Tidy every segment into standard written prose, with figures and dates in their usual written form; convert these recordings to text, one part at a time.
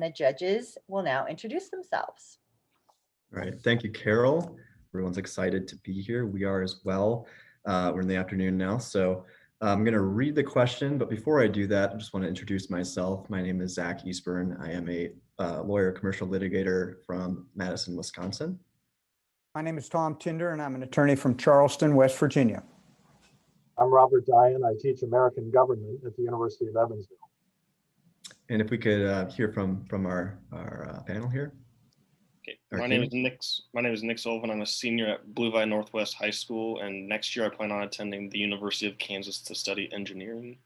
The judges will now introduce themselves. All right, thank you, Carol. Everyone's excited to be here. We are as well. We're in the afternoon now, so I'm going to read the question. But before I do that, I just want to introduce myself. My name is Zach Eastburn. I am a lawyer, commercial litigator from Madison, Wisconsin. My name is Tom Tinder, and I'm an attorney from Charleston, West Virginia. I'm Robert Dyan. I teach American government at the University of Evansville. And if we could hear from our panel here. Okay. My name is Nick Sullivan. I'm a senior at Blue Valley Northwest High School, and next year I plan on attending the University of Kansas to study engineering.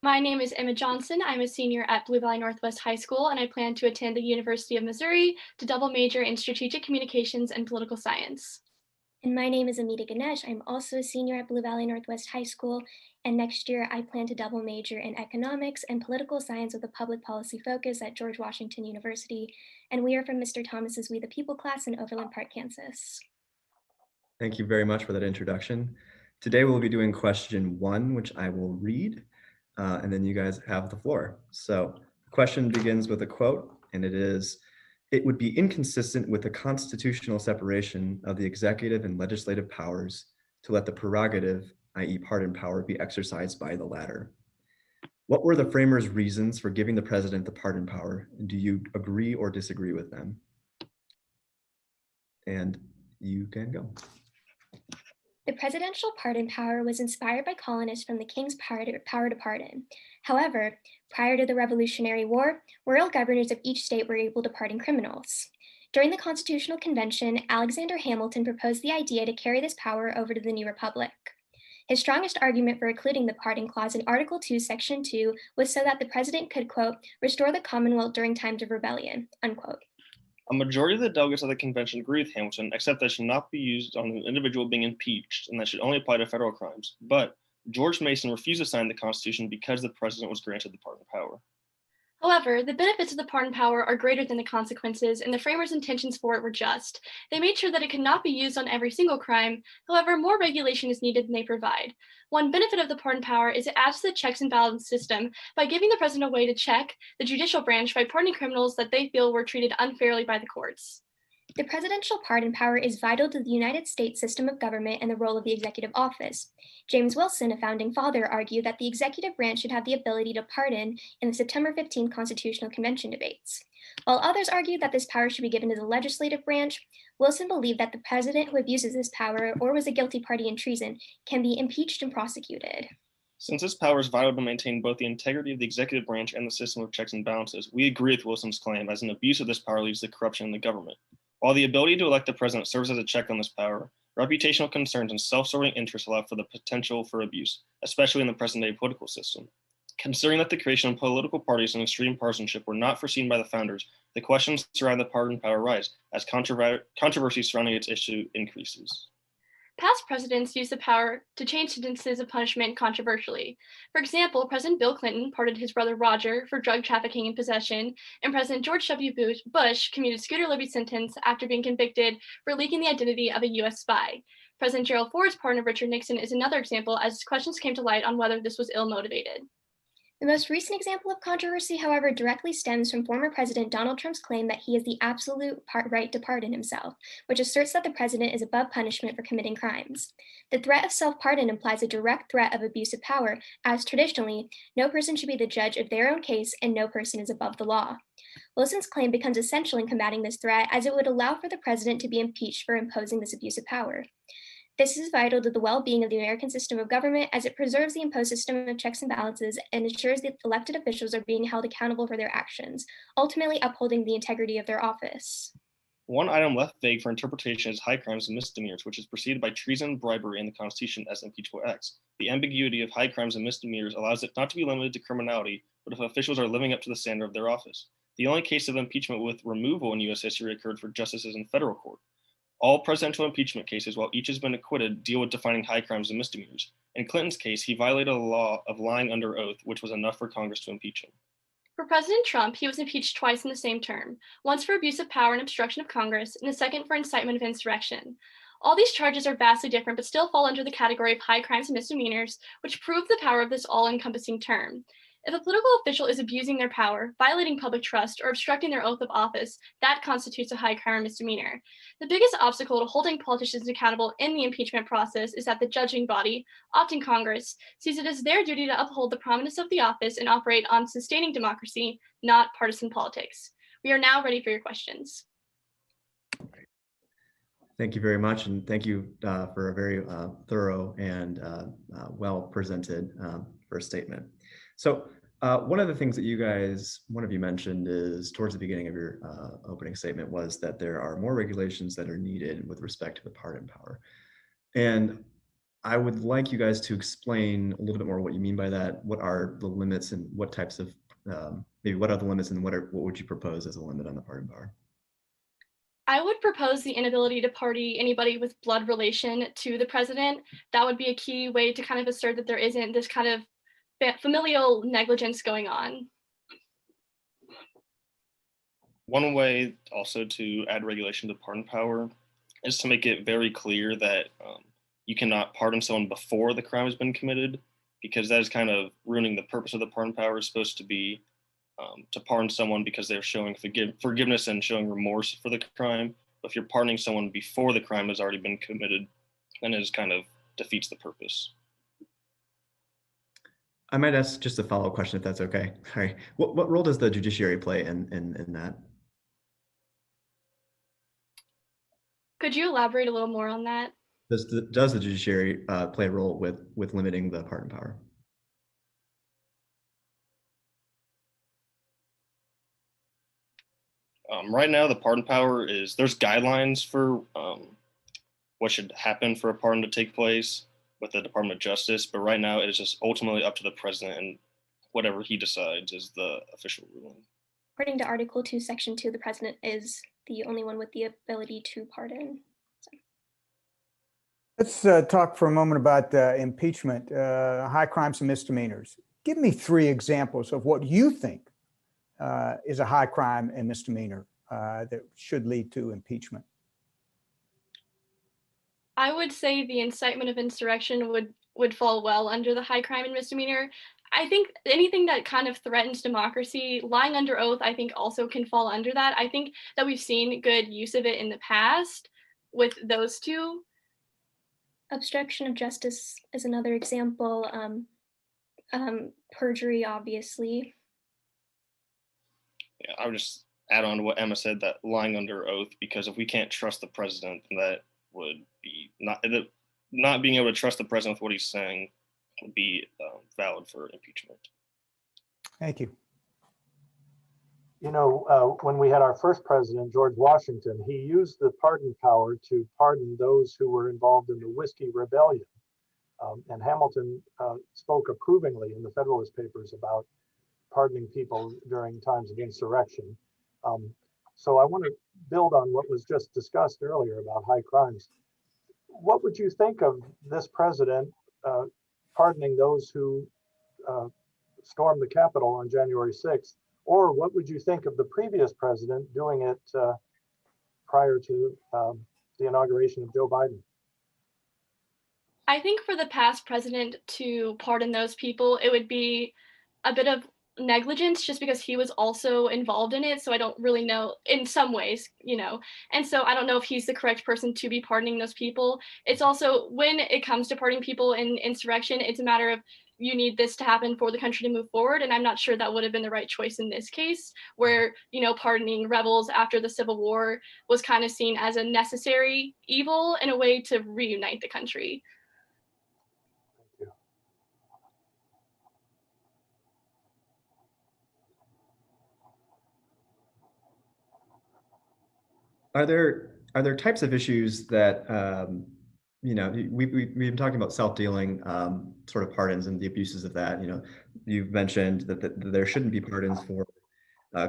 My name is Emma Johnson. I'm a senior at Blue Valley Northwest High School, and I plan to attend the University of Missouri to double major in strategic communications and political science. And my name is Amita Ganesh. I'm also a senior at Blue Valley Northwest High School, and next year I plan to double major in economics and political science with a public policy focus at George Washington University. And we are from Mr. Thomas's We the People class in Overland Park, Kansas. Thank you very much for that introduction. Today we'll be doing question 1, which I will read, and then you guys have the floor. So the question begins with a quote, and it is, "It would be inconsistent with the constitutional separation of the executive and legislative powers to let the prerogative, i.e. pardon power, be exercised by the latter. What were the framers' reasons for giving the president the pardon power? And do you agree or disagree with them?" And you can go. The presidential pardon power was inspired by colonists from the king's power to pardon. However, prior to the Revolutionary War, royal governors of each state were able to pardon criminals. During the Constitutional Convention, Alexander Hamilton proposed the idea to carry this power over to the new republic. His strongest argument for including the pardon clause in Article 2, Section 2 was so that the president could, quote, restore the Commonwealth during times of rebellion, unquote. A majority of the delegates of the convention agree with Hamilton, except that it should not be used on an individual being impeached, and that should only apply to federal crimes. But George Mason refused to sign the Constitution because the president was granted the pardon power. However, the benefits of the pardon power are greater than the consequences, and the framers' intentions for it were just. They made sure that it could not be used on every single crime. However, more regulation is needed than they provide. One benefit of the pardon power is it adds to the checks and balance system by giving the president a way to check the judicial branch by pardoning criminals that they feel were treated unfairly by the courts. The presidential pardon power is vital to the United States system of government and the role of the executive office. James Wilson, a founding father, argued that the executive branch should have the ability to pardon in the September 15 Constitutional Convention debates. While others argued that this power should be given to the legislative branch, Wilson believed that the president who abuses this power or was a guilty party in treason can be impeached and prosecuted. Since this power is vital to maintain both the integrity of the executive branch and the system of checks and balances, we agree with Wilson's claim as an abuse of this power leads to corruption in the government. While the ability to elect the president serves as a check on this power, reputational concerns and self-serving interests allow for the potential for abuse, especially in the present-day political system. Considering that the creation of political parties and extreme partisanship were not foreseen by the founders, the questions surrounding the pardon power rise as controversy surrounding its issue increases. Past presidents used the power to change sentences of punishment controversially. For example, President Bill Clinton pardoned his brother Roger for drug trafficking and possession, and President George W. Bush commuted Scooter Libby's sentence after being convicted for leaking the identity of a U.S. spy. President Gerald Ford's pardon of Richard Nixon is another example, as questions came to light on whether this was ill-motivated. The most recent example of controversy, however, directly stems from former President Donald Trump's claim that he has the absolute right to pardon himself, which asserts that the president is above punishment for committing crimes. The threat of self-pardon implies a direct threat of abuse of power, as traditionally, no person should be the judge of their own case and no person is above the law. Wilson's claim becomes essential in combating this threat, as it would allow for the president to be impeached for imposing this abuse of power. This is vital to the well-being of the American system of government, as it preserves the imposed system of checks and balances and ensures that elected officials are being held accountable for their actions, ultimately upholding the integrity of their office. One item left vague for interpretation is high crimes and misdemeanors, which is preceded by treason and bribery in the Constitution as impeachable acts. The ambiguity of high crimes and misdemeanors allows it not to be limited to criminality, but if officials are living up to the standard of their office. The only case of impeachment with removal in U.S. history occurred for justices in federal court. All presidential impeachment cases, while each has been acquitted, deal with defining high crimes and misdemeanors. In Clinton's case, he violated a law of lying under oath, which was enough for Congress to impeach him. For President Trump, he was impeached twice in the same term, once for abuse of power and obstruction of Congress, and the second for incitement of insurrection. All these charges are vastly different, but still fall under the category of high crimes and misdemeanors, which prove the power of this all-encompassing term. If a political official is abusing their power, violating public trust, or obstructing their oath of office, that constitutes a high crime or misdemeanor. The biggest obstacle to holding politicians accountable in the impeachment process is that the judging body, often Congress, sees it as their duty to uphold the prominence of the office and operate on sustaining democracy, not partisan politics. We are now ready for your questions. Thank you very much, and thank you for a very thorough and well presented first statement. So one of the things that one of you mentioned is towards the beginning of your opening statement was that there are more regulations that are needed with respect to the pardon power. And I would like you guys to explain a little bit more what you mean by that. What are the limits and what types of, maybe what are the limits and what would you propose as a limit on the pardon power? I would propose the inability to pardon anybody with blood relation to the president. That would be a key way to kind of assert that there isn't this kind of familial negligence going on. One way also to add regulation to pardon power is to make it very clear that you cannot pardon someone before the crime has been committed, because that is kind of ruining the purpose of the pardon power. It's supposed to be to pardon someone because they're showing forgiveness and showing remorse for the crime. But if you're pardoning someone before the crime has already been committed, then it just kind of defeats the purpose. I might ask just a follow-up question, if that's okay. Sorry. What role does the judiciary play in that? Could you elaborate a little more on that? Does the judiciary play a role with limiting the pardon power? Right now, the pardon power there's guidelines for what should happen for a pardon to take place with the Department of Justice, but right now it is just ultimately up to the president, and whatever he decides is the official ruling. According to Article 2, Section 2, the president is the only one with the ability to pardon. Let's talk for a moment about impeachment, high crimes and misdemeanors. Give me 3 examples of what you think is a high crime and misdemeanor that should lead to impeachment. I would say the incitement of insurrection would fall well under the high crime and misdemeanor. I think anything that kind of threatens democracy, lying under oath, I think also can fall under that. I think that we've seen good use of it in the past with those two. Obstruction of justice is another example. Perjury, obviously. Yeah, I would just add on to what Emma said, that lying under oath, because if we can't trust the president, then that would be not being able to trust the president with what he's saying would be valid for impeachment. Thank you. You know, when we had our first president, George Washington, he used the pardon power to pardon those who were involved in the Whiskey Rebellion. And Hamilton spoke approvingly in the Federalist Papers about pardoning people during times of insurrection. So I want to build on what was just discussed earlier about high crimes. What would you think of this president pardoning those who stormed the Capitol on January 6th? Or what would you think of the previous president doing it prior to the inauguration of Joe Biden? I think for the past president to pardon those people, it would be a bit of negligence just because he was also involved in it. So I don't really know in some ways, you know, and so I don't know if he's the correct person to be pardoning those people. It's also when it comes to pardoning people in insurrection, it's a matter of you need this to happen for the country to move forward. And I'm not sure that would have been the right choice in this case, where, you know, pardoning rebels after the Civil War was kind of seen as a necessary evil in a way to reunite the country. Are there types of issues that you know, we've been talking about self-dealing sort of pardons and the abuses of that. You know, you've mentioned that there shouldn't be pardons for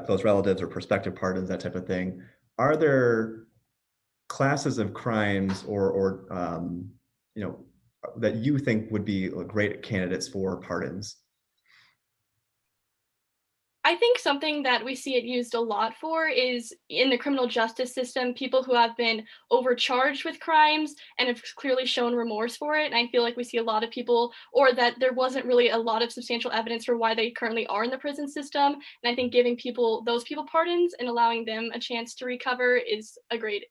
close relatives or prospective pardons, that type of thing. Are there classes of crimes or you know, that you think would be great candidates for pardons? I think something that we see it used a lot for is in the criminal justice system, people who have been overcharged with crimes and have clearly shown remorse for it. And I feel like we see a lot of people, or that there wasn't really a lot of substantial evidence for why they currently are in the prison system. And I think giving those people pardons and allowing them a chance to recover is a great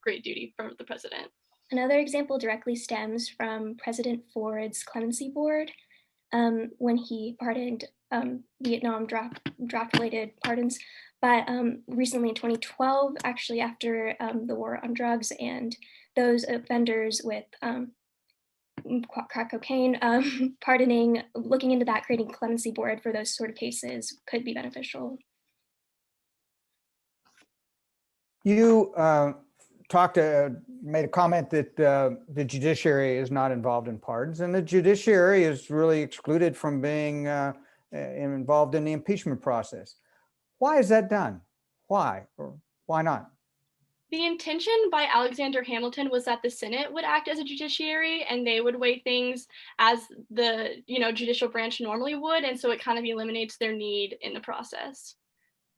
duty for the president. Another example directly stems from President Ford's clemency board when he pardoned Vietnam draft-related pardons. But recently in 2012, actually after the war on drugs and those offenders with crack cocaine, looking into that, creating a clemency board for those sort of cases could be beneficial. You made a comment that the judiciary is not involved in pardons, and the judiciary is really excluded from being involved in the impeachment process. Why is that done? Why or why not? The intention by Alexander Hamilton was that the Senate would act as a judiciary and they would weigh things as the judicial branch normally would, and so it kind of eliminates their need in the process.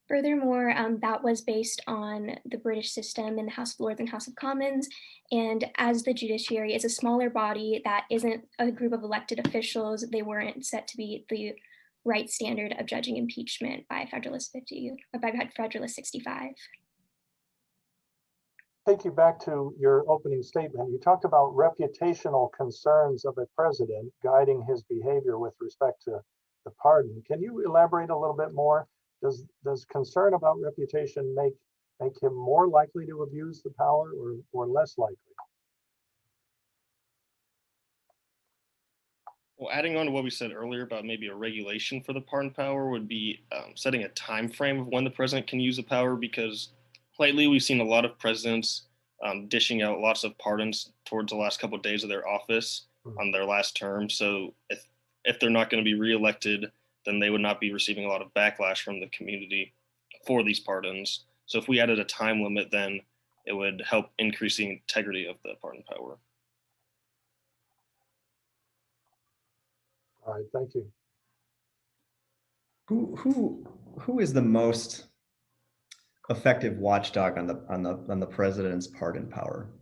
Furthermore, that was based on the British system in the House of Lords and House of Commons. And as the judiciary is a smaller body that isn't a group of elected officials, they weren't set to be the right standard of judging impeachment by Federalist 50 or by Federalist 65. Take you back to your opening statement. You talked about reputational concerns of a president guiding his behavior with respect to the pardon. Can you elaborate a little bit more? Does concern about reputation make him more likely to abuse the power or less likely? Well, adding on to what we said earlier about maybe a regulation for the pardon power would be setting a time frame of when the president can use the power, because lately we've seen a lot of presidents dishing out lots of pardons towards the last couple of days of their office on their last term. So if they're not going to be reelected, then they would not be receiving a lot of backlash from the community for these pardons. So if we added a time limit, then it would help increase the integrity of the pardon power. All right, thank you. Who is the most effective watchdog on the president's pardon power?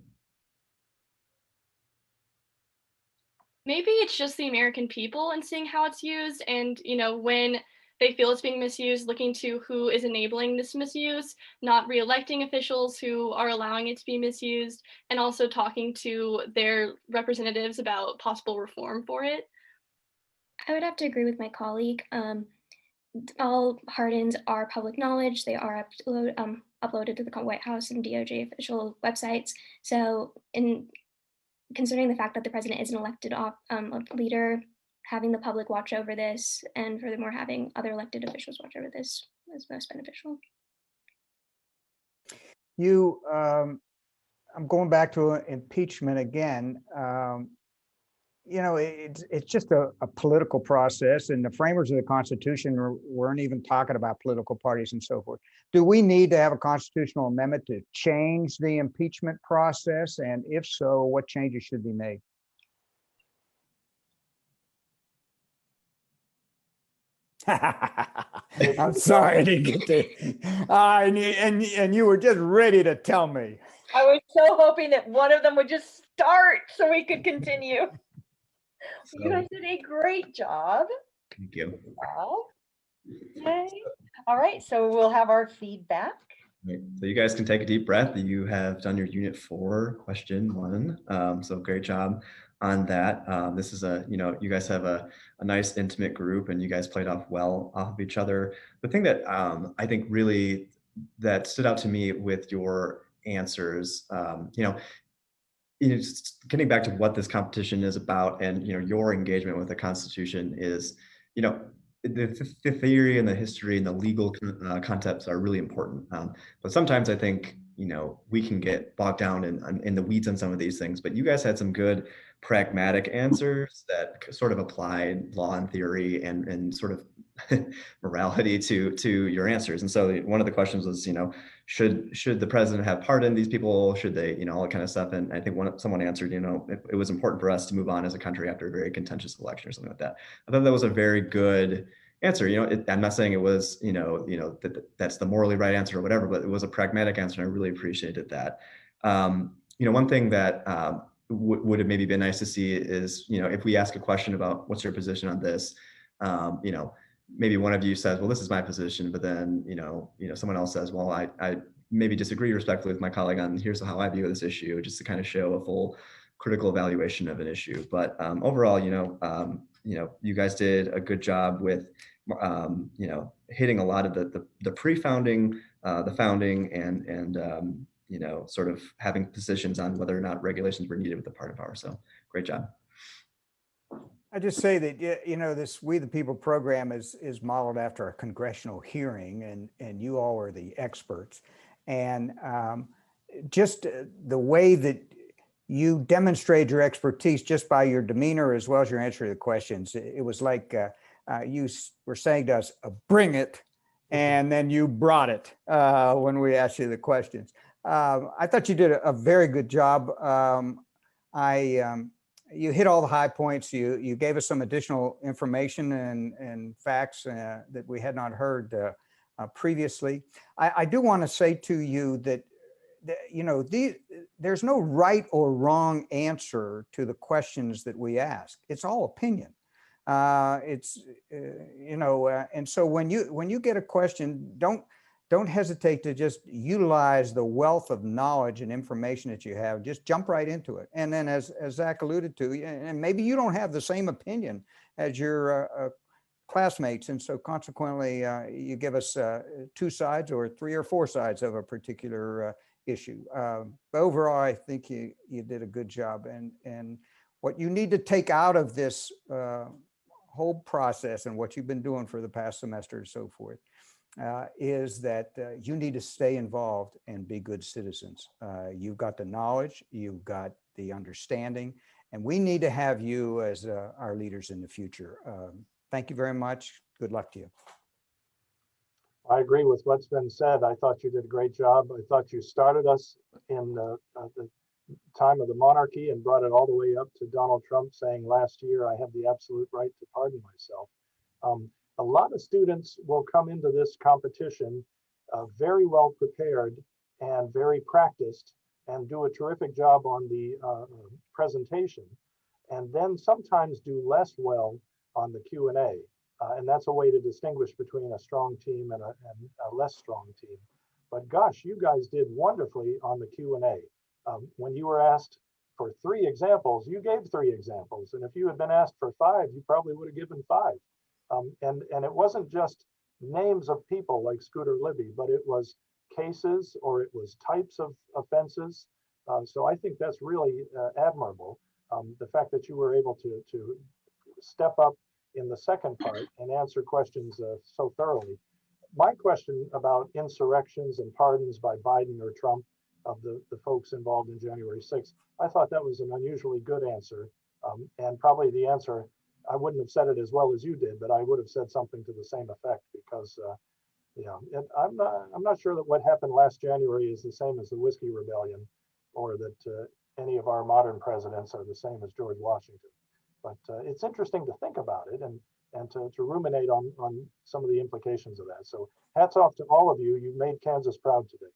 Maybe it's just the American people and seeing how it's used, and when they feel it's being misused, looking to who is enabling this misuse, not re-electing officials who are allowing it to be misused, and also talking to their representatives about possible reform for it. I would have to agree with my colleague. All pardons are public knowledge. They are uploaded to the White House and DOJ official websites. So considering the fact that the president is an elected leader, having the public watch over this, and furthermore having other elected officials watch over this is most beneficial. I'm going back to impeachment again. It's just a political process, and the framers of the Constitution weren't even talking about political parties and so forth. Do we need to have a constitutional amendment to change the impeachment process? And if so, what changes should be made? I'm sorry I didn't get there. And you were just ready to tell me. I was so hoping that one of them would just start so we could continue. You guys did a great job. Thank you. Wow. Yay. All right, so we'll have our feedback. Right. So you guys can take a deep breath. You have done your Unit 4, question 1. So great job on that. This is you guys have a nice intimate group, and you guys played off well off of each other. The thing that I think really that stood out to me with your answers, just getting back to what this competition is about, and your engagement with the Constitution is, the theory and the history and the legal concepts are really important. But sometimes I think we can get bogged down in the weeds on some of these things. But you guys had some good pragmatic answers that sort of applied law and theory and sort of morality to your answers. And so one of the questions was, should the president have pardoned these people? Should they, all that kind of stuff. And I think someone answered, it was important for us to move on as a country after a very contentious election or something like that. I thought that was a very good answer. I'm not saying it was, that's the morally right answer or whatever, but it was a pragmatic answer, and I really appreciated that. One thing that would have maybe been nice to see is, if we ask a question about what's your position on this, maybe one of you says, well, this is my position, but then, someone else says, well, I maybe disagree respectfully with my colleague on here's how I view this issue, just to kind of show a full critical evaluation of an issue. But overall, you guys did a good job with, hitting a lot of the pre-founding, the founding, and sort of having positions on whether or not regulations were needed with the pardon power. So great job. I just say that, this We the People program is modeled after a congressional hearing, and you all are the experts. And just the way that you demonstrate your expertise just by your demeanor as well as your answer to the questions, it was like you were saying to us, bring it, and then you brought it when we asked you the questions. I thought you did a very good job. You hit all the high points. You gave us some additional information and facts that we had not heard previously. I do want to say to you that, there's no right or wrong answer to the questions that we ask. It's all opinion. And so when you get a question, don't hesitate to just utilize the wealth of knowledge and information that you have. Just jump right into it. And then as Zach alluded to, and maybe you don't have the same opinion as your classmates. And so consequently, you give us 2 sides or 3 or 4 sides of a particular issue. But overall, I think you did a good job. And what you need to take out of this whole process and what you've been doing for the past semester and so forth, is that you need to stay involved and be good citizens. You've got the knowledge, you've got the understanding, and we need to have you as our leaders in the future. Thank you very much. Good luck to you. I agree with what's been said. I thought you did a great job. I thought you started us in the time of the monarchy and brought it all the way up to Donald Trump saying last year, I have the absolute right to pardon myself. A lot of students will come into this competition very well prepared and very practiced and do a terrific job on the presentation, and then sometimes do less well on the Q&A. And that's a way to distinguish between a strong team and a less strong team. But gosh, you guys did wonderfully on the Q&A. When you were asked for 3 examples, you gave 3 examples. And if you had been asked for 5, you probably would have given 5. And it wasn't just names of people like Scooter Libby, but it was cases or it was types of offenses. So I think that's really admirable. The fact that you were able to step up in the second part and answer questions so thoroughly. My question about insurrections and pardons by Biden or Trump of the folks involved in January 6th, I thought that was an unusually good answer. And probably the answer, I wouldn't have said it as well as you did, but I would have said something to the same effect because, I'm not sure that what happened last January is the same as the Whiskey Rebellion, or that any of our modern presidents are the same as George Washington. But it's interesting to think about it and to ruminate on some of the implications of that. So hats off to all of you. You made Kansas proud today.